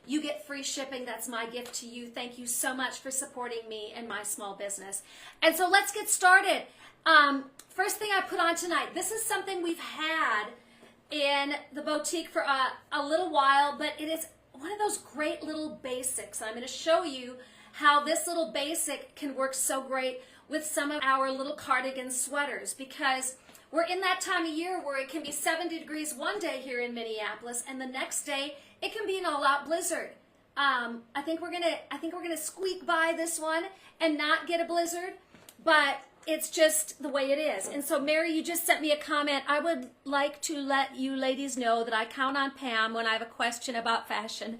you get free shipping. That's my gift to you. Thank you so much for supporting me and my small business. And so let's get started. First thing I put on tonight, this is something we've had in the boutique for a little while, but it is one of those great little basics. I'm going to show you how this little basic can work so great with some of our little cardigan sweaters, because we're in that time of year where it can be 70 degrees one day here in Minneapolis, and the next day it can be an all-out blizzard. I think we're gonna squeak by this one and not get a blizzard, but it's just the way it is. And so, Mary, you just sent me a comment. I would like to let you ladies know that I count on Pam when I have a question about fashion.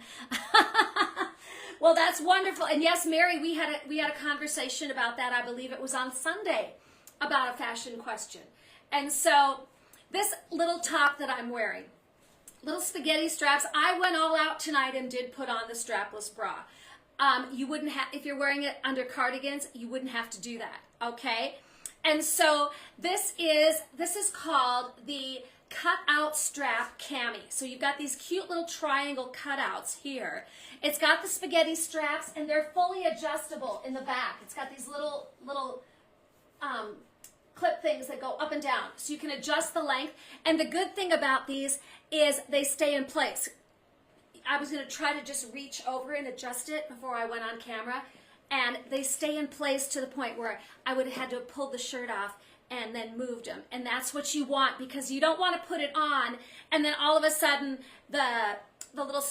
Well, that's wonderful. And yes, Mary, we had a conversation about that. I believe it was on Sunday, about a fashion question. And so this little top that I'm wearing, little spaghetti straps, I went all out tonight and did put on the strapless bra. You wouldn't have, if you're wearing it under cardigans, you wouldn't have to do that, okay? And so this is called the cutout strap cami. So you've got these cute little triangle cutouts here. It's got the spaghetti straps, and they're fully adjustable in the back. It's got these little clip things that go up and down, so you can adjust the length. And the good thing about these is they stay in place. I was going to try to just reach over and adjust it before I went on camera, and they stay in place to the point where I would have had to have pulled the shirt off and then moved them. And that's what you want, because you don't want to put it on and then all of a sudden the little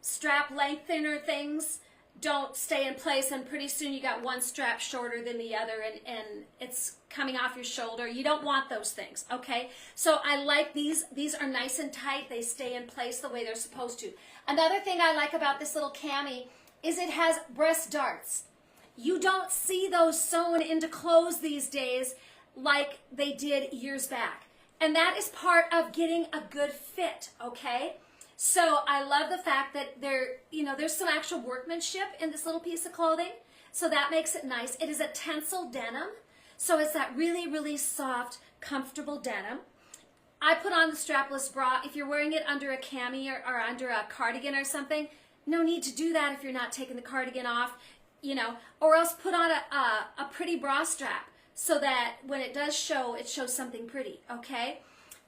strap lengthener things don't stay in place, and pretty soon you got one strap shorter than the other, and it's coming off your shoulder. You don't want those things, okay? So I like these. These are nice and tight. They stay in place the way they're supposed to. Another thing I like about this little cami is it has breast darts. You don't see those sewn into clothes these days like they did years back. And that is part of getting a good fit, okay? So I love the fact that there's some actual workmanship in this little piece of clothing. So that makes it nice. It is a tensile denim. So it's that really, really soft, comfortable denim. I put on the strapless bra. If you're wearing it under a cami or under a cardigan or something, no need to do that if you're not taking the cardigan off, or else put on a pretty bra strap so that when it does show, it shows something pretty, okay?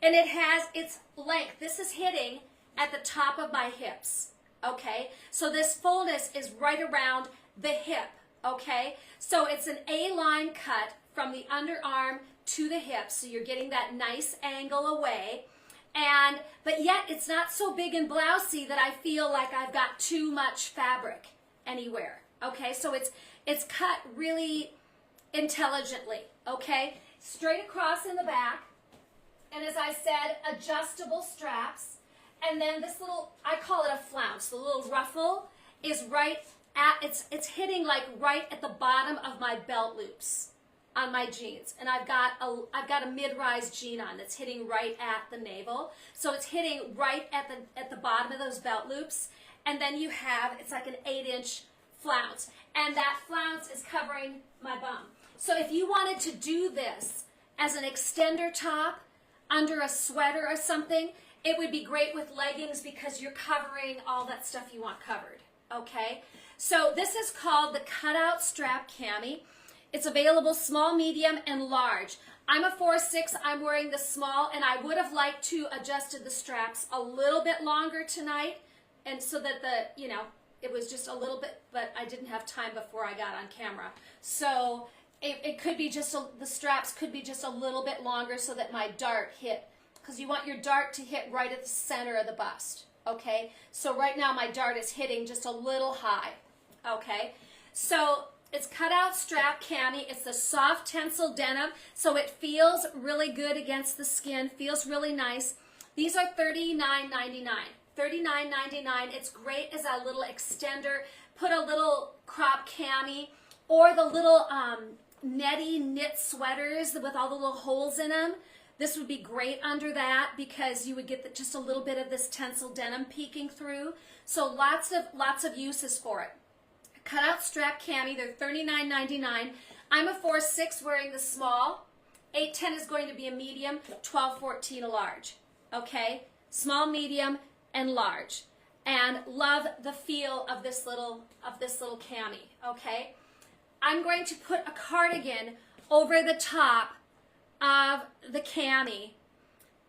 And it has its length. This is hitting at the top of my hips, okay? So this fullness is right around the hip, okay? So it's an A-line cut from the underarm to the hip, so you're getting that nice angle away, but yet it's not so big and blousy that I feel like I've got too much fabric anywhere, okay? So it's cut really intelligently, okay? Straight across in the back, and as I said, adjustable straps. And then this little, I call it a flounce, the little ruffle is right at, it's hitting like right at the bottom of my belt loops on my jeans. And I've got a mid-rise jean on that's hitting right at the navel. So it's hitting right at the bottom of those belt loops. And then you have, it's like an 8-inch flounce. And that flounce is covering my bum. So if you wanted to do this as an extender top under a sweater or something, it would be great with leggings because you're covering all that stuff you want covered, okay? So this is called the cutout strap cami. It's available small, medium, and large. I'm a 4'6", I'm wearing the small, and I would have liked to adjusted the straps a little bit longer tonight, and so that it was just a little bit, but I didn't have time before I got on camera. So it could be just, the straps could be just a little bit longer so that my dart hit, because you want your dart to hit right at the center of the bust, okay? So right now my dart is hitting just a little high, okay? So it's cutout strap cami. It's the soft tensile denim, so it feels really good against the skin, feels really nice. These are $39.99. $39.99. It's great as a little extender. Put a little crop cami or the little netty knit sweaters with all the little holes in them. This would be great under that because you would get just a little bit of this tensile denim peeking through. So lots of uses for it. Cutout strap cami, they're $39.99. I'm a 4'6" wearing the small. 8'10" is going to be a medium, 12'14" a large. Okay? Small, medium, and large. and love the feel of this little cami, okay? I'm going to put a cardigan over the top of the cami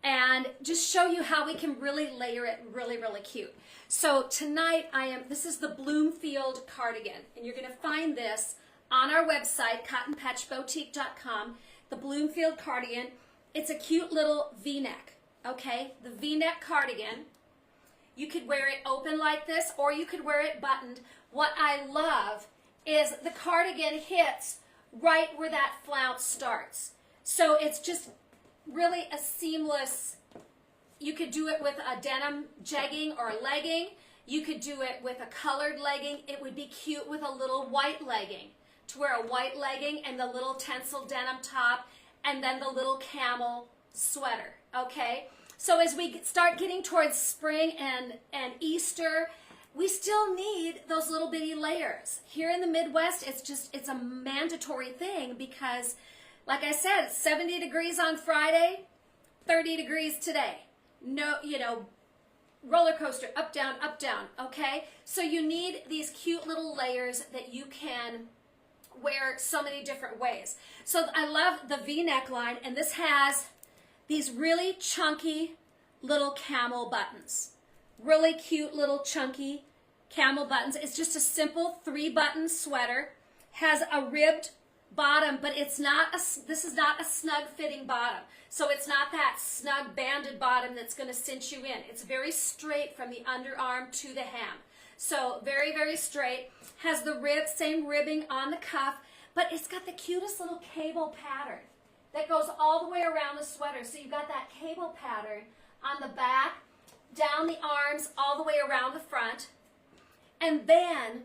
and just show you how we can really layer it really, really cute. So tonight this is the Bloomfield cardigan, and you're going to find this on our website, cottonpatchboutique.com, the Bloomfield cardigan. It's a cute little V-neck, okay? The V-neck cardigan. You could wear it open like this, or you could wear it buttoned. What I love is the cardigan hits right where that flounce starts. So it's just really a seamless, you could do it with a denim jegging or a legging. You could do it with a colored legging. It would be cute with a little white legging, to wear a white legging and the little tencel denim top and then the little camel sweater, okay? So as we start getting towards spring and Easter, we still need those little bitty layers. Here in the Midwest, it's a mandatory thing because, like I said, it's 70 degrees on Friday, 30 degrees today. No, roller coaster, up, down, okay? So you need these cute little layers that you can wear so many different ways. So I love the V-neck line, and this has these really chunky little camel buttons. Really cute little chunky camel buttons. It's just a simple 3-button sweater. Has a ribbed bottom, but this is not a snug fitting bottom. So it's not that snug banded bottom that's going to cinch you in. It's very straight from the underarm to the hem. So very, very straight. Has the same ribbing on the cuff, but it's got the cutest little cable pattern that goes all the way around the sweater. So you've got that cable pattern on the back, down the arms, all the way around the front. And then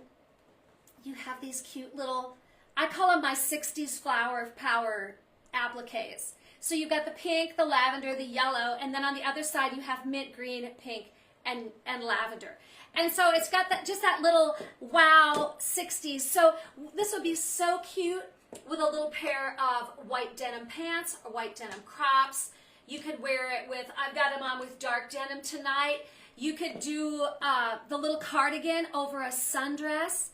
you have these cute little, I call them my 60s flower power appliques. So you've got the pink, the lavender, the yellow, and then on the other side you have mint green, pink, and lavender. And so it's got just that little wow 60s. So this would be so cute with a little pair of white denim pants or white denim crops. You could wear it with, I've got them on with dark denim tonight. You could do the little cardigan over a sundress,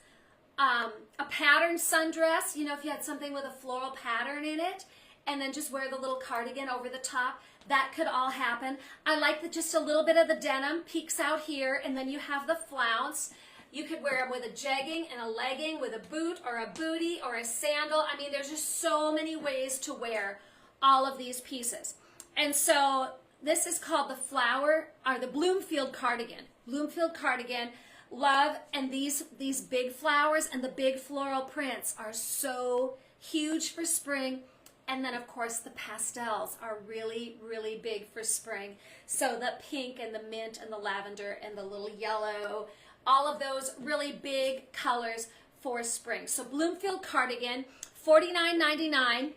a patterned sundress, if you had something with a floral pattern in it, and then just wear the little cardigan over the top. That could all happen. I like that just a little bit of the denim peeks out here, and then you have the flounce. You could wear it with a jegging and a legging, with a boot or a bootie or a sandal. I mean, there's just so many ways to wear all of these pieces. And so this is called the Bloomfield cardigan. Bloomfield cardigan, love, and these big flowers and the big floral prints are so huge for spring. And then, of course, the pastels are really, really big for spring. So the pink and the mint and the lavender and the little yellow, all of those really big colors for spring. So Bloomfield cardigan, $49.99.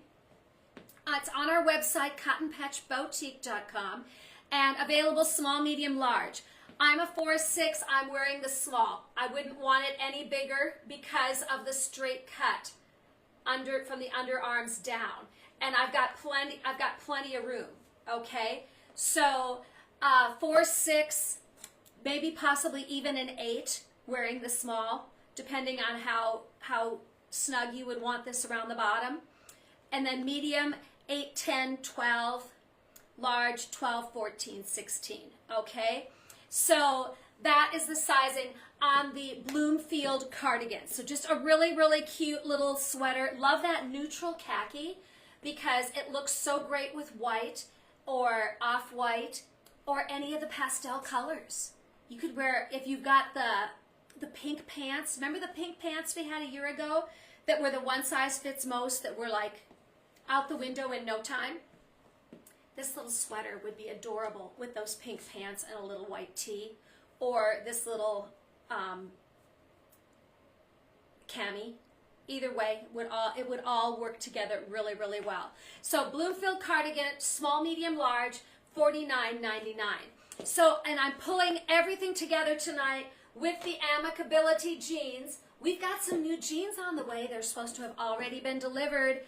It's on our website, cottonpatchboutique.com, and available small, medium, large. I'm a 4'6", I'm wearing the small. I wouldn't want it any bigger because of the straight cut from the underarms down. And I've got plenty of room, okay? So 4'6", maybe possibly even an 8, wearing the small, depending on how snug you would want this around the bottom. And then medium, 8, 10, 12, large, 12, 14, 16, okay? So that is the sizing on the Bloomfield cardigan. So just a really, really cute little sweater. Love that neutral khaki because it looks so great with white or off-white or any of the pastel colors. You could wear, if you've got the pink pants, remember the pink pants we had a year ago that were the one size fits most, that were like out the window in no time? This little sweater would be adorable with those pink pants and a little white tee, or this little cami. Either way, it would all work together really, really well. So Bloomfield cardigan, small, medium, large, $49.99. So, and I'm pulling everything together tonight with the Amicability jeans. We've got some new jeans on the way. They're supposed to have already been delivered,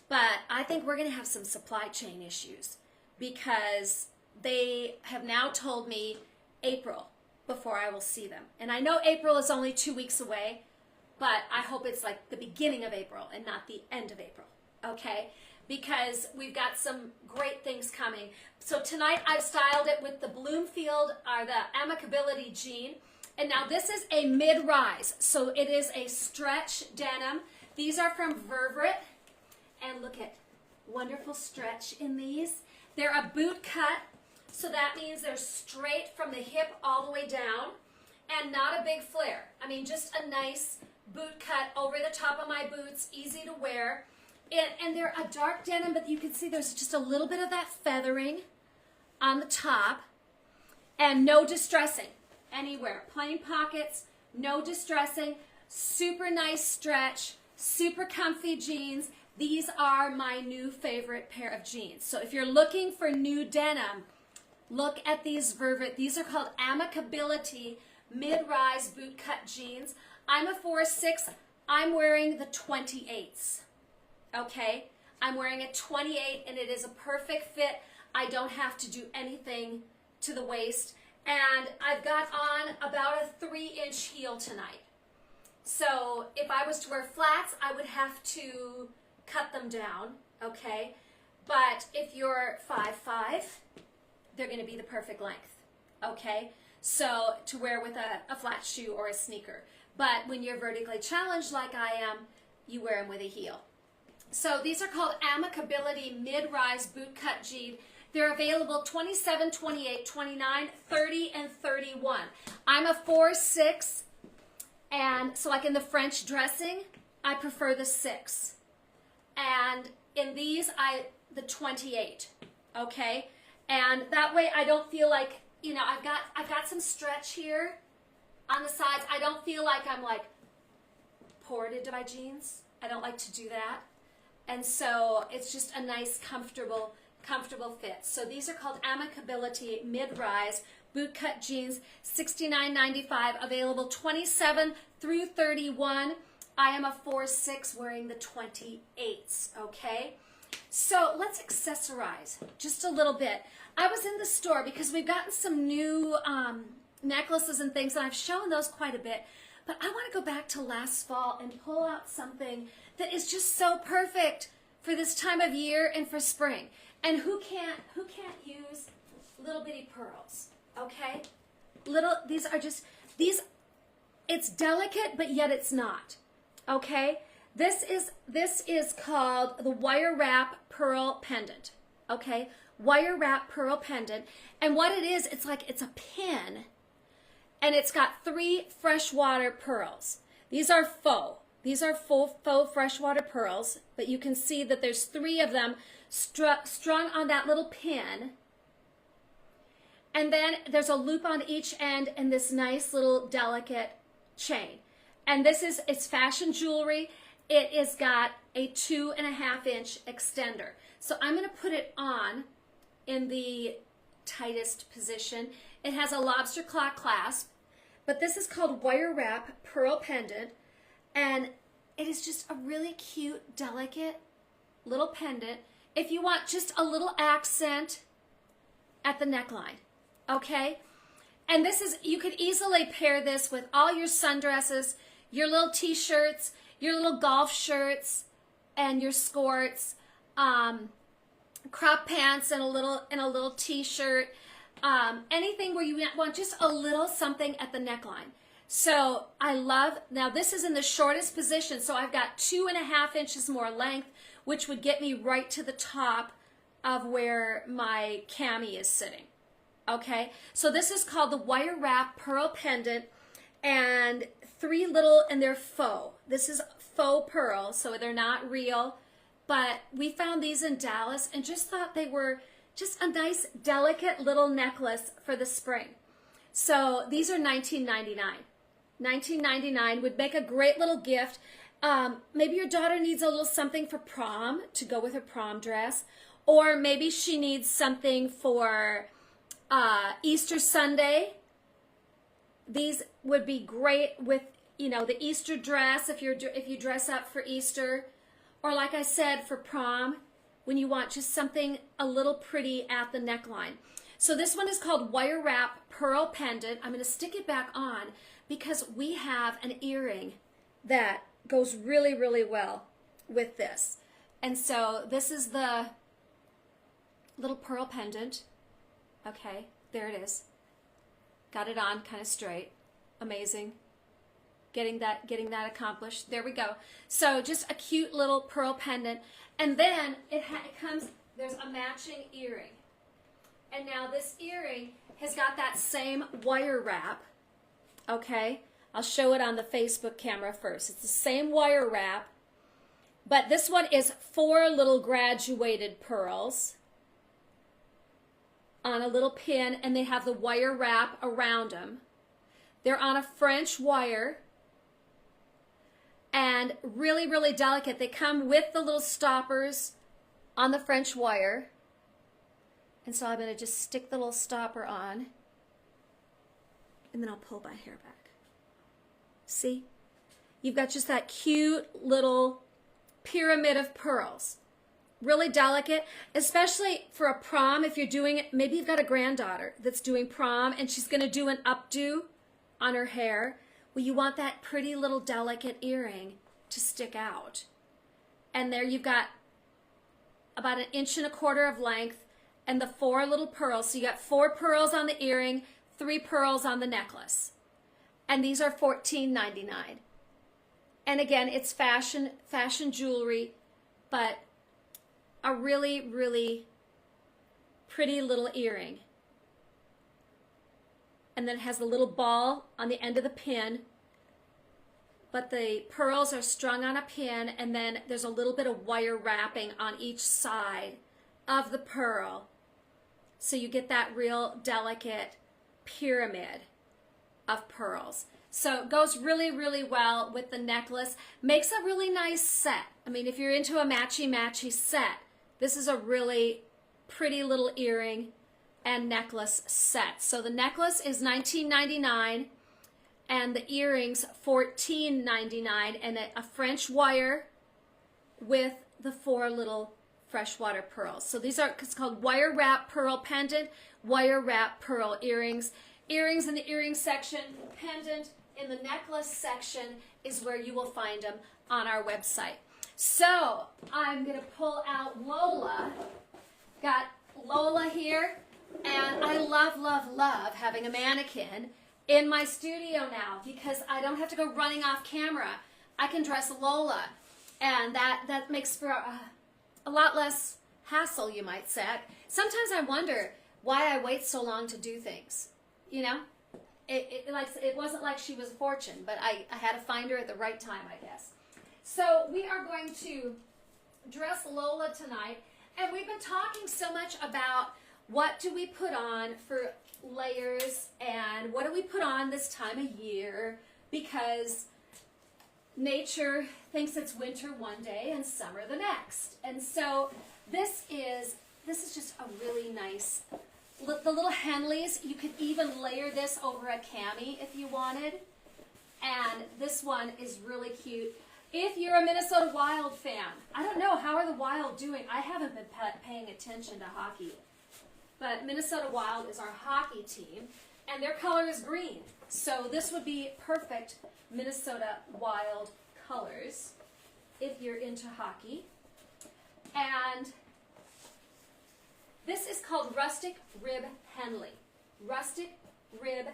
but I think we're going to have some supply chain issues because they have now told me April. before I will see them. And I know April is only 2 weeks away, but I hope it's like the beginning of April and not the end of April, okay? Because we've got some great things coming. So tonight I've styled it with the Bloomfield, or the Amicability jean. And now this is a mid-rise, so it is a stretch denim. These are from Vervet, and look at wonderful stretch in these. They're a boot cut, so that means they're straight from the hip all the way down, and not a big flare. I mean, just a nice boot cut over the top of my boots, easy to wear. And they're a dark denim, but you can see there's just a little bit of that feathering on the top, and no distressing anywhere. Plain pockets, no distressing, super nice stretch, super comfy jeans. These are my new favorite pair of jeans. So if you're looking for new denim, look at these Vervet. These are called Amicability mid-rise boot cut jeans. I'm a 4'6". I'm wearing the 28s. Okay? I'm wearing a 28 and it is a perfect fit. I don't have to do anything to the waist. And I've got on about a 3-inch heel tonight. So if I was to wear flats, I would have to cut them down, okay? But if you're 5'5", they're going to be the perfect length, okay? So to wear with a flat shoe or a sneaker. But when you're vertically challenged like I am, you wear them with a heel. So these are called Amicability mid-rise boot cut jean. They're available 27, 28, 29, 30, and 31. I'm a 4'6", and so like in the French dressing, I prefer the 6. And in these, the 28, okay? And that way I don't feel like, you know, I've got some stretch here on the sides. I don't feel like I'm like poured into my jeans. I don't like to do that. And so it's just a nice, comfortable fit. So these are called Amicability mid-rise boot cut jeans, $69.95, available 27 through 31. I am a 4'6", wearing the 28s, okay? So let's accessorize just a little bit. I was in the store because we've gotten some new necklaces and things, and I've shown those quite a bit. But I want to go back to last fall and pull out something that is just so perfect for this time of year and for spring. And who can't use little bitty pearls, okay? It's delicate, but yet it's not, okay? This is called the wire wrap pearl pendant, okay? Wire wrap pearl pendant. And what it is, it's a pin, and it's got 3 freshwater pearls. These are faux. These are faux freshwater pearls, but you can see that there's 3 of them strung on that little pin. And then there's a loop on each end and this nice little delicate chain. And it's fashion jewelry. It has got a 2.5-inch extender. So I'm going to put it on in the tightest position. It has a lobster claw clasp, but this is called wire wrap pearl pendant, and it is just a really cute, delicate little pendant if you want just a little accent at the neckline, okay? And you could easily pair this with all your sundresses, your little t-shirts, your little golf shirts, and your skirts, crop pants and a little t-shirt, anything where you want just a little something at the neckline. So now this is in the shortest position, so I've got 2.5 inches more length, which would get me right to the top of where my cami is sitting. Okay, so this is called the wire wrap pearl pendant, and they're faux. This is faux pearl, so they're not real, but we found these in Dallas and just thought they were just a nice, delicate little necklace for the spring. So these are $19.99. $19.99 would make a great little gift. Maybe your daughter needs a little something for prom to go with her prom dress, or maybe she needs something for Easter Sunday. These would be great with, the Easter dress if you dress up for Easter, or like I said, for prom, when you want just something a little pretty at the neckline. So this one is called Wire Wrap Pearl Pendant. I'm going to stick it back on because we have an earring that goes really, really well with this. And so this is the little pearl pendant. Okay, there it is. Got it on kind of straight. Amazing. Getting that accomplished. There we go. So just a cute little pearl pendant. And then it comes, there's a matching earring. And now this earring has got that same wire wrap. Okay, I'll show it on the Facebook camera first. It's the same wire wrap, but this one is 4 little graduated pearls on a little pin, and they have the wire wrap around them. They're on a French wire, and really, really delicate. They come with the little stoppers on the French wire. And so I'm going to just stick the little stopper on, and then I'll pull my hair back. See? You've got just that cute little pyramid of pearls. Really delicate, especially for a prom. If you're doing it, maybe you've got a granddaughter that's doing prom and she's going to do an updo on her hair. Well, you want that pretty little delicate earring to stick out. And there you've got about 1.25 inches of length and the 4 little pearls. So you got 4 pearls on the earring, 3 pearls on the necklace. And these are $14.99. And again, it's fashion jewelry, but a really, really pretty little earring. And then it has a little ball on the end of the pin, but the pearls are strung on a pin, and then there's a little bit of wire wrapping on each side of the pearl. So you get that real delicate pyramid of pearls. So it goes really, really well with the necklace. Makes a really nice set. I mean, if you're into a matchy-matchy set, this is a really pretty little earring and necklace set. So the necklace is $19.99 and the earrings $14.99, and a French wire with the 4 little freshwater pearls. So these are, it's called Wire Wrap Pearl Pendant, Wire Wrap Pearl Earrings. Earrings in the earring section, pendant in the necklace section is where you will find them on our website. So I'm going to pull out Lola. Got Lola here, and I love, love, love having a mannequin in my studio now because I don't have to go running off camera. I can dress Lola, and that makes for a lot less hassle, you might say. Sometimes I wonder why I wait so long to do things. You know, it wasn't like she was a fortune, but I had to find her at the right time, I guess. So we are going to dress Lola tonight, and we've been talking so much about what do we put on for layers and what do we put on this time of year, because nature thinks it's winter one day and summer the next. And so this is just a really nice, the little Henleys. You could even layer this over a cami if you wanted. And this one is really cute. If you're a Minnesota Wild fan, I don't know, how are the Wild doing? I haven't been paying attention to hockey. But Minnesota Wild is our hockey team, and their color is green. So this would be perfect Minnesota Wild colors if you're into hockey. And this is called Rustic Rib Henley. Rustic Rib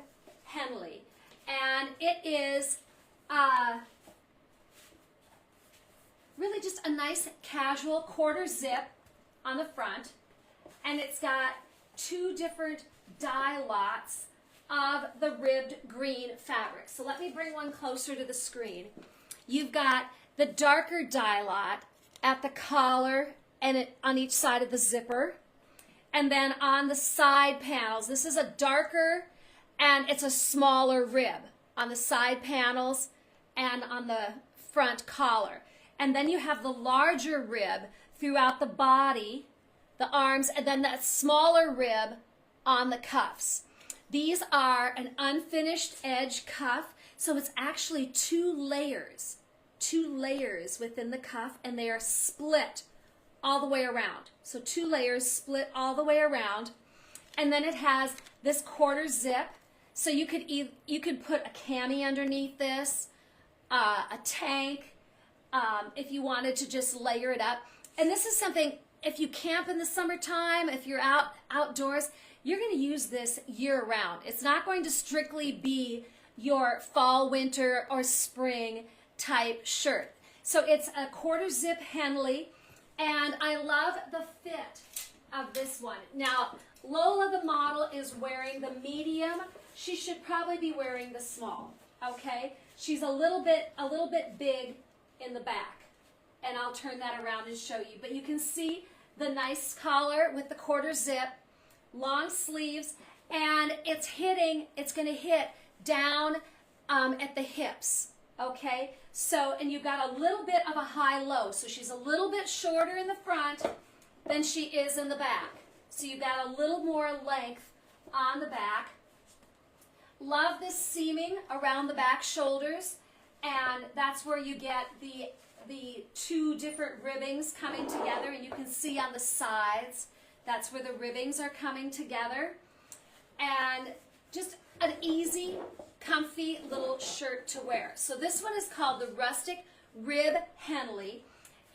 Henley. And it is really just a nice casual quarter zip on the front. And it's got 2 different dye lots of the ribbed green fabric. So let me bring one closer to the screen. You've got the darker dye lot at the collar and on each side of the zipper. And then on the side panels, this is a darker and it's a smaller rib on the side panels and on the front collar. And then you have the larger rib throughout the body, the arms, and then that smaller rib on the cuffs. These are an unfinished edge cuff, so it's actually 2 layers within the cuff, and they are split all the way around. So 2 layers split all the way around. And then it has this quarter zip. So you could put a cami underneath this, a tank, if you wanted to just layer it up. And this is something, if you camp in the summertime, if you're outdoors, you're going to use this year round. It's not going to strictly be your fall, winter, or spring type shirt. So it's a quarter zip Henley, and I love the fit of this one. Now, Lola, the model, is wearing the medium. She should probably be wearing the small, okay? She's a little bit big in the back, and I'll turn that around and show you. But you can see the nice collar with the quarter zip, long sleeves, and it's going to hit down at the hips, okay? So, and you've got a little bit of a high-low, so she's a little bit shorter in the front than she is in the back. So you've got a little more length on the back. Love this seaming around the back shoulders, and that's where you get the two different ribbings coming together, and you can see on the sides, that's where the ribbings are coming together. And just an easy, comfy little shirt to wear. So this one is called the Rustic Rib Henley.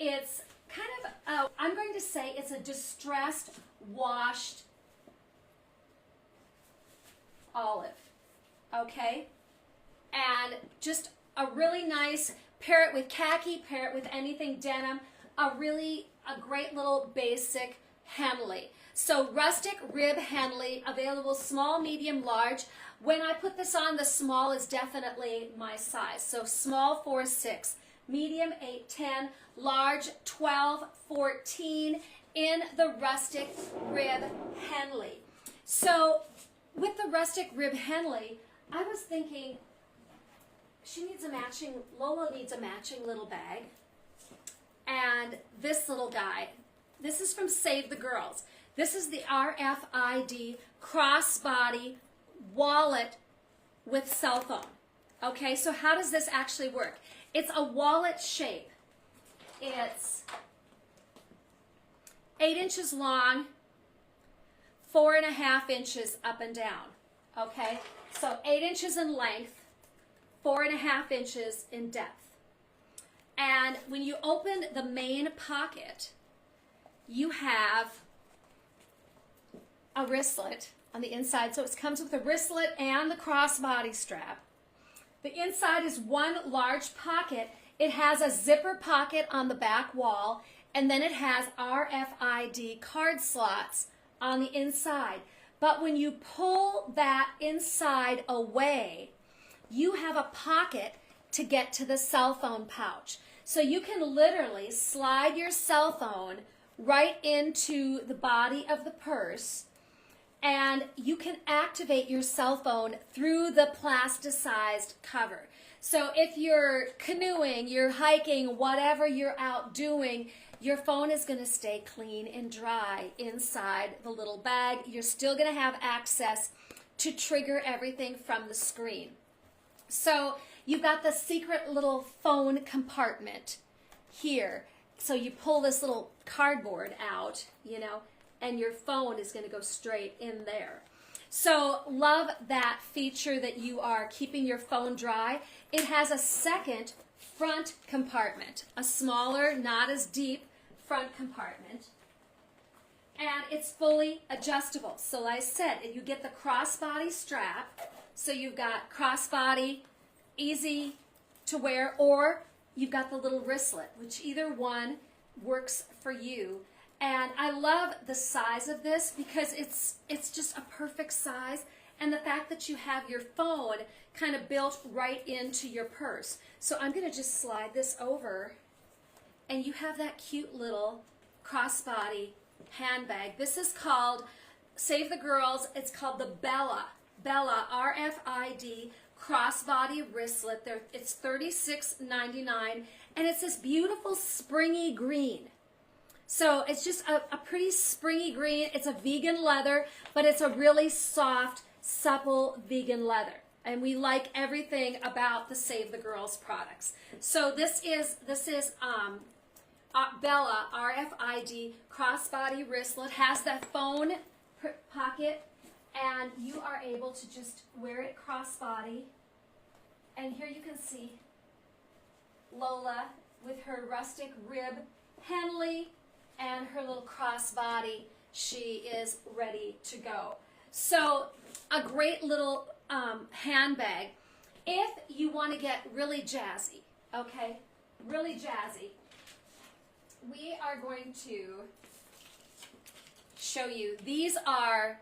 It's kind of, I'm going to say it's a distressed, washed olive, okay? And just a really nice, pair it with khaki, pair it with anything denim, a great little basic Henley. So Rustic Rib Henley, available small, medium, large. When I put this on, the small is definitely my size. So small 4-6, medium 8-10, large 12-14 in the Rustic Rib Henley. So with the Rustic Rib Henley, I was thinking Lola needs a matching little bag. And this little guy, this is from Save the Girls. This is the RFID crossbody wallet with cell phone. Okay, so how does this actually work? It's a wallet shape. It's 8 inches long, 4.5 inches up and down. Okay, so 8 inches in length, 4.5 inches in depth. And when you open the main pocket, you have a wristlet on the inside. So it comes with a wristlet and the crossbody strap. The inside is one large pocket. It has a zipper pocket on the back wall, and then it has RFID card slots on the inside. But when you pull that inside away, you have a pocket to get to the cell phone pouch. So you can literally slide your cell phone right into the body of the purse, and you can activate your cell phone through the plasticized cover. So if you're canoeing, you're hiking, whatever you're out doing, your phone is going to stay clean and dry inside the little bag. You're still going to have access to trigger everything from the screen. So you've got the secret little phone compartment here. So you pull this little cardboard out, and your phone is going to go straight in there. So love that feature that you are keeping your phone dry. It has a second front compartment, a smaller, not as deep front compartment. And it's fully adjustable. So like I said, you get the crossbody strap. So you've got crossbody, easy to wear, or you've got the little wristlet, which either one works for you. And I love the size of this because it's just a perfect size, and the fact that you have your phone kind of built right into your purse. So I'm going to just slide this over, and you have that cute little crossbody handbag. This is called, Save the Girls, it's called the Bella RFID crossbody wristlet. It's $36.99, and it's this beautiful springy green. So it's just a pretty springy green. It's a vegan leather, but it's a really soft, supple vegan leather. And we like everything about the Save the Girls products. So this is Bella RFID crossbody wristlet. Has that phone pocket And you are able to just wear it crossbody. And here you can see Lola with her rustic rib Henley and her little crossbody. She is ready to go. So a great little handbag. If you want to get really jazzy, okay, really jazzy, we are going to show you. These are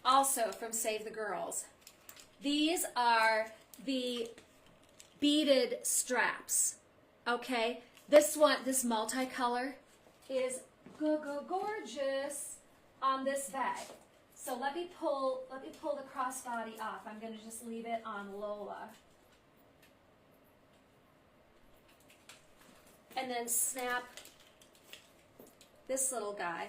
also from Save the Girls. These are the beaded straps, okay? This one, this multicolor is gorgeous on this bag. So let me pull the crossbody off. I'm going to just leave it on Lola. And then snap this little guy.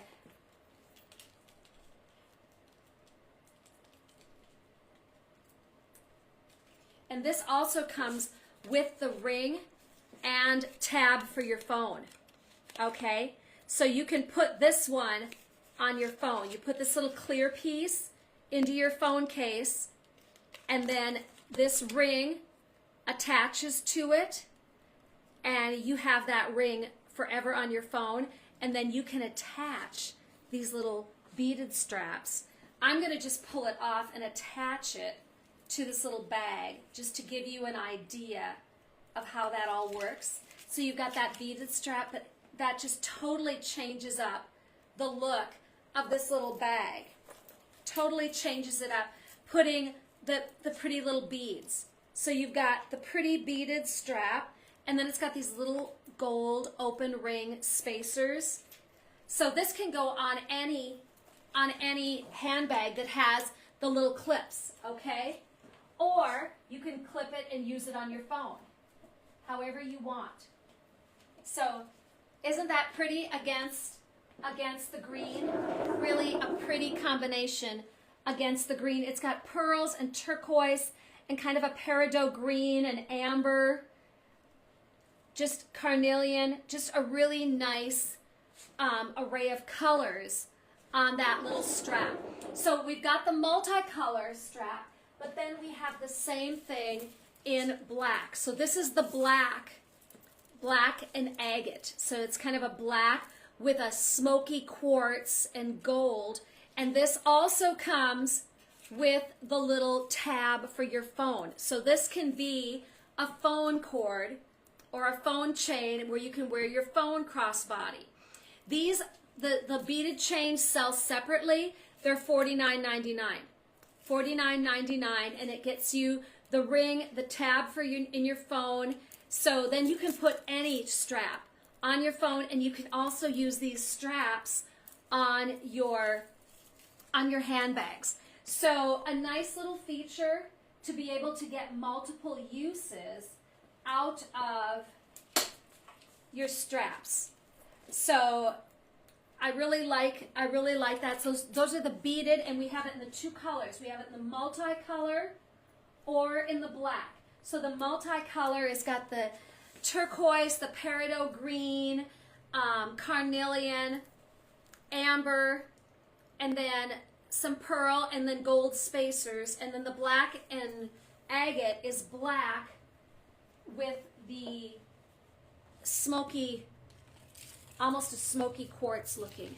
And this also comes with the ring and tab for your phone, okay? So you can put this one on your phone. You put this little clear piece into your phone case, and then this ring attaches to it, and you have that ring forever on your phone, and then you can attach these little beaded straps. I'm going to just pull it off and attach it to this little bag just to give you an idea of how that all works. So you've got that beaded strap, but that just totally changes up the look of this little bag. Totally changes it up, putting the pretty little beads. So you've got the pretty beaded strap, and then it's got these little gold open ring spacers. So this can go on any handbag that has the little clips, okay? Or you can clip it and use it on your phone, however you want. So isn't that pretty against the green? Really a pretty combination against the green. It's got pearls and turquoise and kind of a peridot green and amber, just carnelian, just a really nice array of colors on that little strap. So we've got the multicolor strap, but then we have the same thing in black. So this is the black and agate. So it's kind of a black with a smoky quartz and gold. And this also comes with the little tab for your phone. So this can be a phone cord or a phone chain where you can wear your phone crossbody. These, the beaded chains sell separately. They're $49.99. $49.99, and it gets you the ring, the tab for in your phone. So then you can put any strap on your phone, and you can also use these straps on your handbags. So a nice little feature to be able to get multiple uses out of your straps. So I really like that. So those are the beaded, and we have it in the two colors. We have it in the multicolor or in the black. So the multicolor has got the turquoise, the peridot green, carnelian, amber, and then some pearl, and then gold spacers. And then the black and agate is black with the smoky, almost a smoky quartz looking.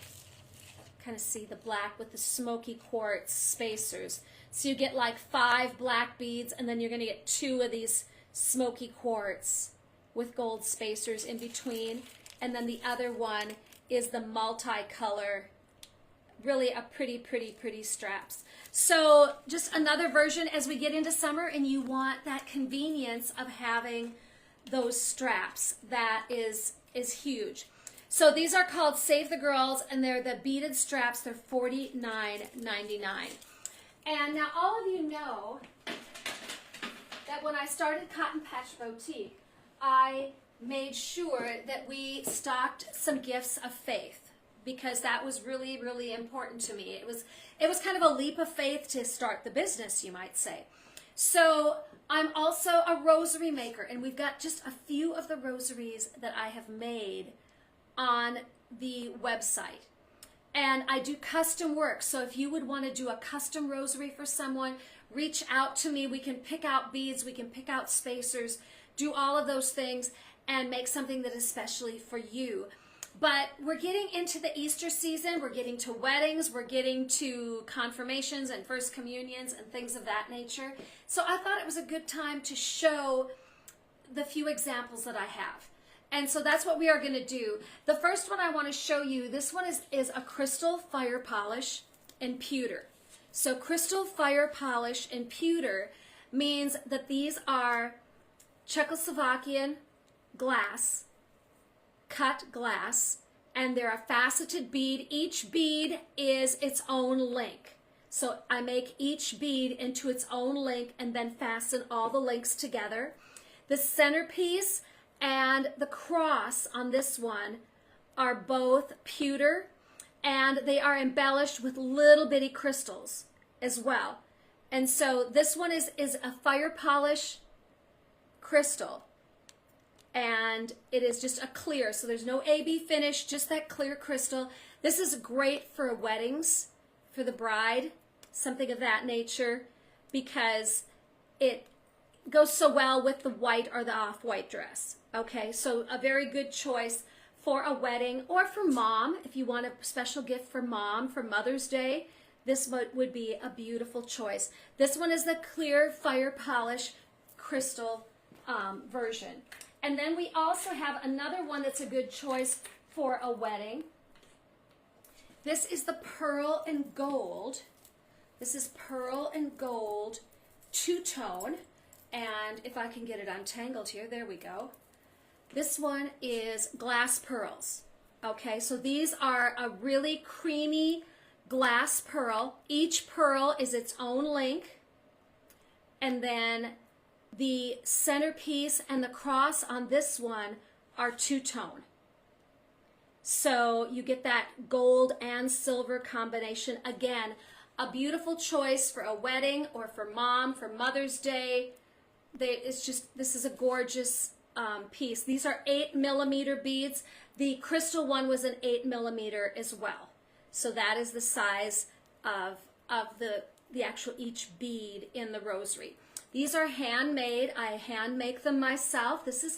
Kind of see the black with the smoky quartz spacers. So you get like 5 black beads, and then you're going to get 2 of these smoky quartz with gold spacers in between. And then the other one is the multicolor, really a pretty straps. So just another version as we get into summer and you want that convenience of having those straps. That is huge. So these are called Save the Girls, and they're the beaded straps. They're $49.99. And now all of you know that when I started Cotton Patch Boutique, I made sure that we stocked some gifts of faith, because that was really important to me. It was kind of a leap of faith to start the business, you might say. So I'm also a rosary maker, and we've got just a few of the rosaries that I have made on the website. And I do custom work. So if you would want to do a custom rosary for someone, reach out to me. We can pick out beads, we can pick out spacers, do all of those things and make something that is specially for you. But we're getting into the Easter season, we're getting to weddings, we're getting to confirmations and first communions and things of that nature. So I thought it was a good time to show the few examples that I have. And so that's what we are going to do. The first one I want to show you, this one is a crystal fire polish and pewter. So crystal fire polish and pewter means that these are Czechoslovakian glass, cut glass, and they're a faceted bead. Each bead is its own link. So I make each bead into its own link and then fasten all the links together. The centerpiece and the cross on this one are both pewter, and they are embellished with little bitty crystals as well. And so this one is a fire polish crystal, and it is just a clear, so there's no AB finish, just that clear crystal. This is great for weddings, for the bride, something of that nature, because it goes so well with the white or the off-white dress. Okay, so a very good choice for a wedding or for mom. If you want a special gift for mom for Mother's Day, this would be a beautiful choice. This one is the clear fire polish crystal version. And then we also have another one that's a good choice for a wedding. This is the pearl and gold. This is pearl and gold two-tone. And if I can get it untangled here, there we go. This one is glass pearls. Okay, so these are a really creamy glass pearl. Each pearl is its own link. And then the centerpiece and the cross on this one are two-tone. So you get that gold and silver combination. Again, a beautiful choice for a wedding or for mom, for Mother's Day. This is a gorgeous piece. These are 8mm beads. The crystal one was an 8mm as well. So that is the size of the actual each bead in the rosary. These are handmade. I hand make them myself. This is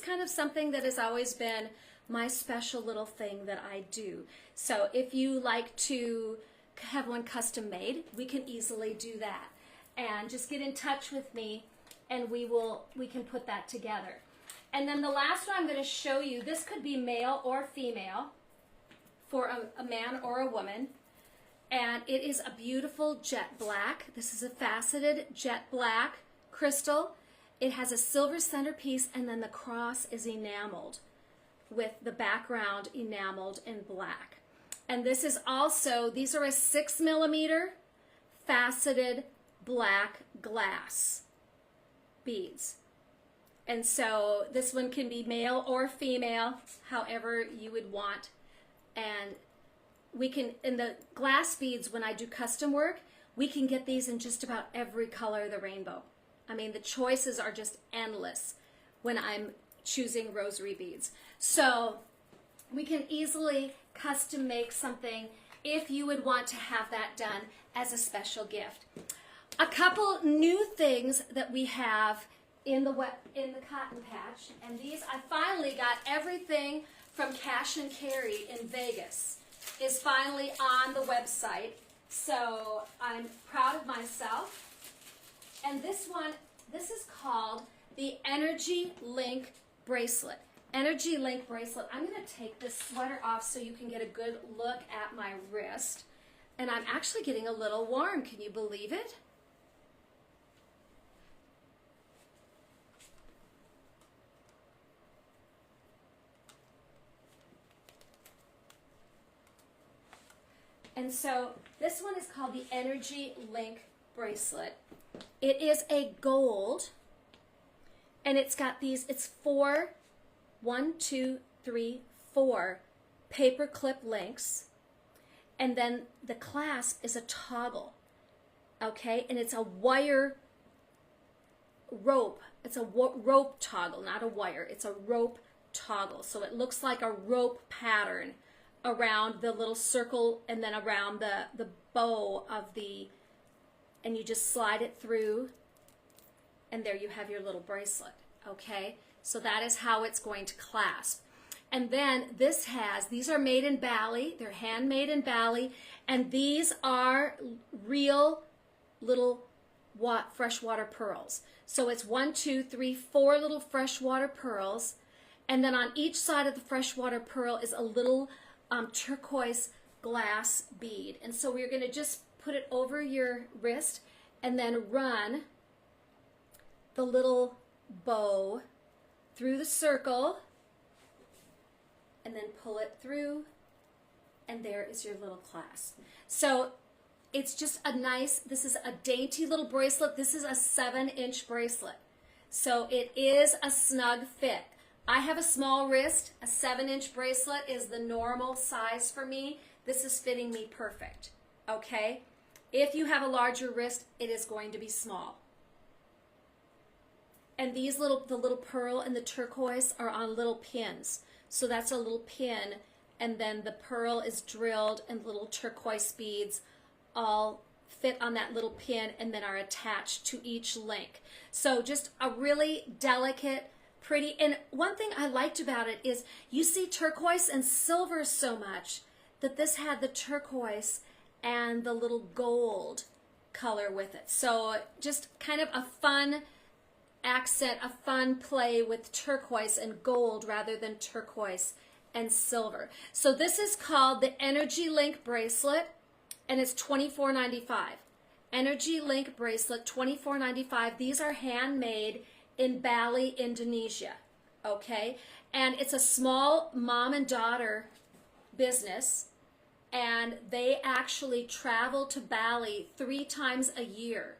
kind of something that has always been my special little thing that I do. So if you like to have one custom made, we can easily do that. And just get in touch with me and we can put that together. And then the last one I'm going to show you, this could be male or female for a man or a woman. And it is a beautiful jet black. This is a faceted jet black crystal. It has a silver centerpiece, and then the cross is enameled with the background enameled in black. And this is also, these are a 6mm faceted black glass beads. And so this one can be male or female, however you would want. And we can, in the glass beads, when I do custom work, we can get these in just about every color of the rainbow. I mean, the choices are just endless when I'm choosing rosary beads. So we can easily custom make something if you would want to have that done as a special gift. A couple new things that we have in the cotton patch, and these, I finally got everything from Cash and Carry in Vegas is finally on the website, so I'm proud of myself. And this one, this is called the Energy Link Bracelet. Energy Link Bracelet. I'm going to take this sweater off so you can get a good look at my wrist. And I'm actually getting a little warm. Can you believe it? And so this one is called the Energy Link Bracelet. It is a gold, and it's got these, it's 4 paper clip links, and then the clasp is a toggle, okay? And it's a wire rope. It's a rope toggle, not a wire. It's a rope toggle, so it looks like a rope pattern around the little circle and then around the bow of the, and you just slide it through, and there you have your little bracelet, okay? So that is how it's going to clasp. And then these are made in Bali, they're handmade in Bali, and these are real little freshwater pearls. So it's 1, 2, 3, 4 little freshwater pearls, and then on each side of the freshwater pearl is a little turquoise glass bead. And so we're going to just put it over your wrist and then run the little bow through the circle and then pull it through, and there is your little clasp. So it's just a nice, this is a dainty little bracelet. This is a 7-inch bracelet. So it is a snug fit. I have a small wrist. A 7-inch bracelet is the normal size for me. This is fitting me perfect, okay? If you have a larger wrist, it is going to be small. And these the little pearl and the turquoise are on little pins. So that's a little pin, and then the pearl is drilled, and little turquoise beads all fit on that little pin and then are attached to each link. So just a really delicate, pretty, and one thing I liked about it is you see turquoise and silver so much that this had the turquoise and the little gold color with it. So just kind of a fun accent, a fun play with turquoise and gold rather than turquoise and silver. So this is called the Energy Link bracelet, and it's $24.95. Energy Link bracelet, $24.95. These are handmade in Bali, Indonesia, okay? And it's a small mom and daughter business, and they actually travel to Bali 3 times a year,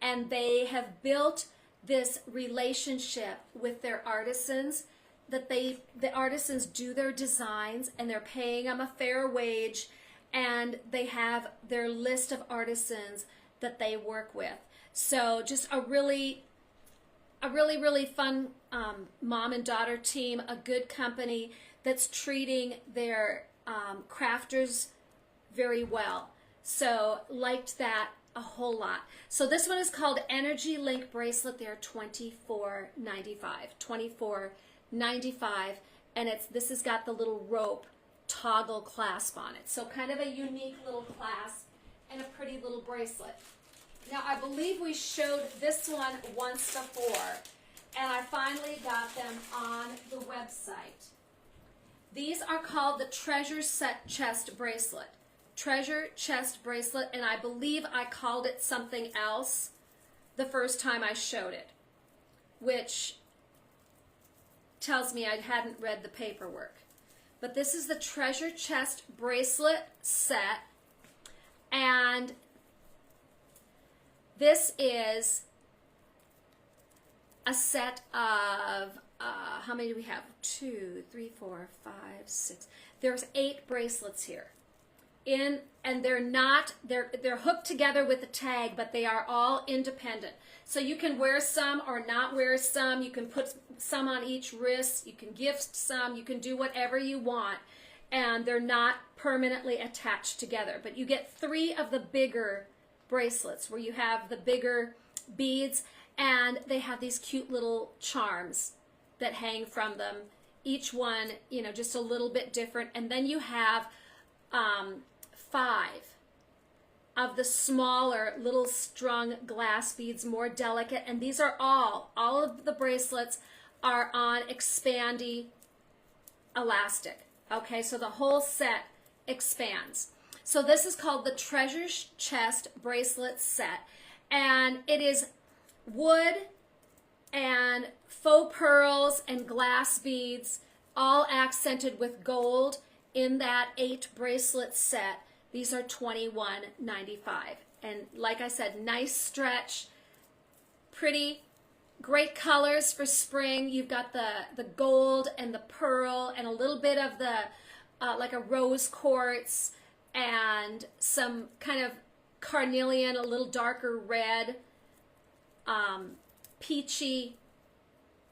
and they have built this relationship with their artisans, that the artisans do their designs and they're paying them a fair wage, and they have their list of artisans that they work with. So just a really fun mom and daughter team, a good company that's treating their crafters very well. So liked that a whole lot. So this one is called Energy Link bracelet. They're $24.95. $24.95, and this has got the little rope toggle clasp on it. So kind of a unique little clasp and a pretty little bracelet. Now I believe we showed this one once before, and I finally got them on the website. These are called the Treasure Chest bracelet. Treasure Chest bracelet, and I believe I called it something else the first time I showed it, which tells me I hadn't read the paperwork. But this is the Treasure Chest bracelet set, and this is a set of how many do we have? 2, 3, 4, 5, 6. There's 8 bracelets here. And they're hooked together with a tag, but they are all independent. So you can wear some or not wear some. You can put some on each wrist. You can gift some. You can do whatever you want. And they're not permanently attached together. But you get 3 of the bigger bracelets where you have the bigger beads, and they have these cute little charms that hang from them. Each one, just a little bit different. And then you have 5 of the smaller little strung glass beads, more delicate, and these are all of the bracelets are on expandy elastic. Okay, so the whole set expands. So this is called the Treasure Chest bracelet set, and it is wood and faux pearls and glass beads, all accented with gold in that 8 bracelet set. These are $21.95. And like I said, nice stretch, pretty, great colors for spring. You've got the gold and the pearl and a little bit of the, like a rose quartz and some kind of carnelian, a little darker red, peachy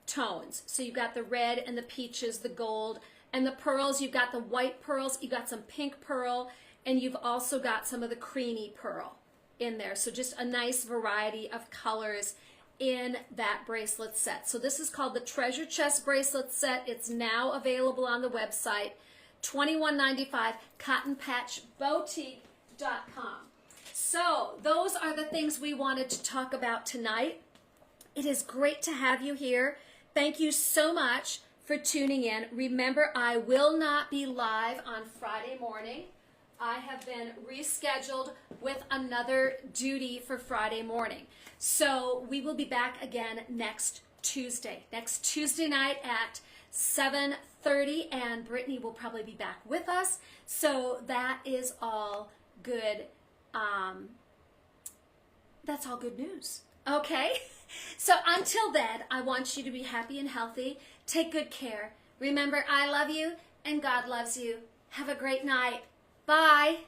tones. So you've got the red and the peaches, the gold, And the pearls, you've got the white pearls, you've got some pink pearl, and you've also got some of the creamy pearl in there. So just a nice variety of colors in that bracelet set. So this is called the Treasure Chest bracelet set. It's now available on the website, $21.95, cottonpatchboutique.com. So those are the things we wanted to talk about tonight. It is great to have you here. Thank you so much for tuning in. Remember, I will not be live on Friday morning. I have been rescheduled with another duty for Friday morning. So we will be back again next Tuesday. Next Tuesday night at 7:30, and Brittany will probably be back with us. So that is all good. That's all good news. Okay? So until then, I want you to be happy and healthy. Take good care. Remember, I love you and God loves you. Have a great night. Bye.